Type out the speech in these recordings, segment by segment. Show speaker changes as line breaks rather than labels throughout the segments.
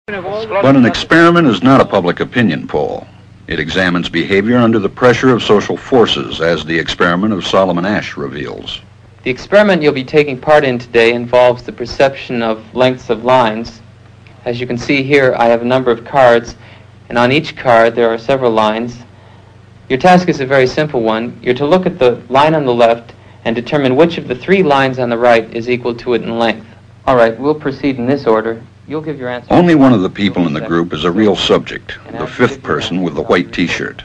But an experiment is not a public opinion poll. It examines behavior under the pressure of social forces, as the experiment of Solomon Asch reveals.
The experiment you'll be taking part in today involves the perception of lengths of lines. As you can see here, I have a number of cards, and on each card there are several lines. Your task is a very simple one. You're to look at the line on the left and determine which of the three lines on the right is equal to it in length. All right, we'll proceed in this order. You'll give your answer.
Only one of the people in the group is a real subject, the fifth person with the white t-shirt.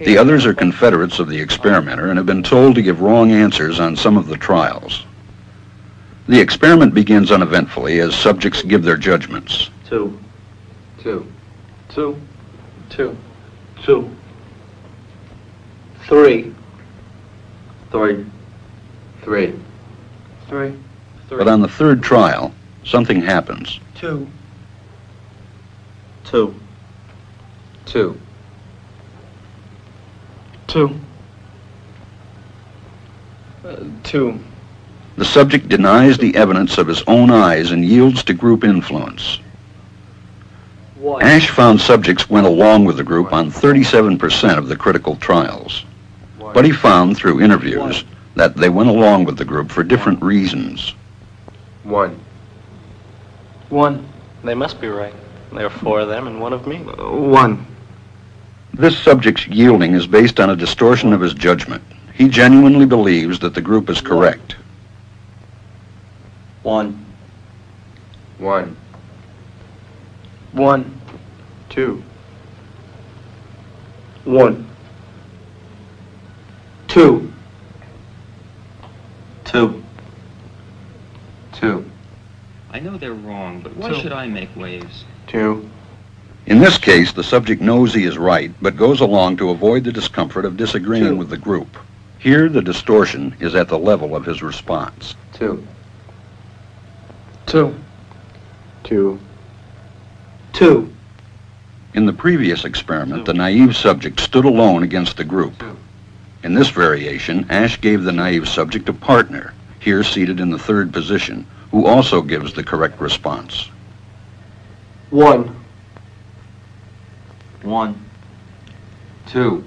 The others are confederates of the experimenter and have been told to give wrong answers on some of the trials. The experiment begins uneventfully as subjects give their judgments.
Two. 3. 3.
But on the third trial, something happens.
2.
2. 2.
The subject denies the evidence of his own eyes and yields to group influence. Asch found subjects went along with the group on 37% of the critical trials. But he found through interviews that they went along with the group for different reasons.
1.
They must be right. There are 4 of them and 1 of me.
1.
This subject's yielding is based on a distortion of his judgment. He genuinely believes that the group is correct.
1.
2. 1. 2. 2.
I know they're wrong, but why should I make waves?
2.
In this case, the subject knows he is right, but goes along to avoid the discomfort of disagreeing with the group. Here, the distortion is at the level of his response.
2.
2.
2.
In the previous experiment, the naive subject stood alone against the group. In this variation, Asch gave the naive subject a partner, here seated in the third position, who also gives the correct response.
1.
2.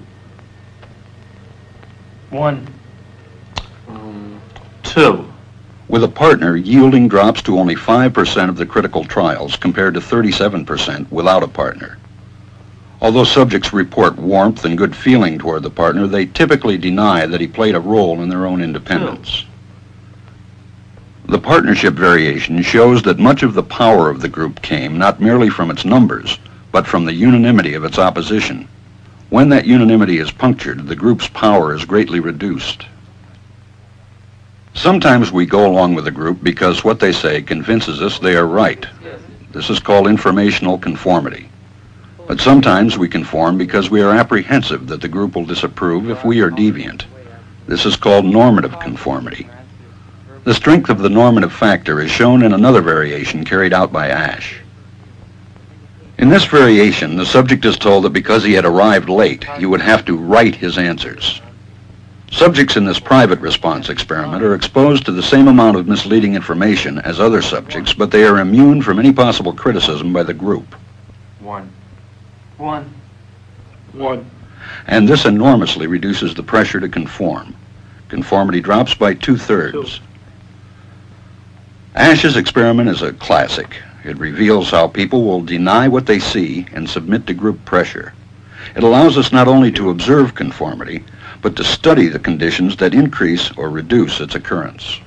2.
With a partner, yielding drops to only 5% of the critical trials compared to 37% without a partner. Although subjects report warmth and good feeling toward the partner, they typically deny that he played a role in their own independence. The partnership variation shows that much of the power of the group came not merely from its numbers, but from the unanimity of its opposition. When that unanimity is punctured, the group's power is greatly reduced. Sometimes we go along with the group because what they say convinces us they are right. This is called informational conformity. But sometimes we conform because we are apprehensive that the group will disapprove if we are deviant. This is called normative conformity. The strength of the normative factor is shown in another variation carried out by Asch. In this variation, the subject is told that because he had arrived late, he would have to write his answers. Subjects in this private response experiment are exposed to the same amount of misleading information as other subjects, but they are immune from any possible criticism by the group.
1.
And this enormously reduces the pressure to conform. Conformity drops by 2/3. Asch's experiment is a classic. It reveals how people will deny what they see and submit to group pressure. It allows us not only to observe conformity, but to study the conditions that increase or reduce its occurrence.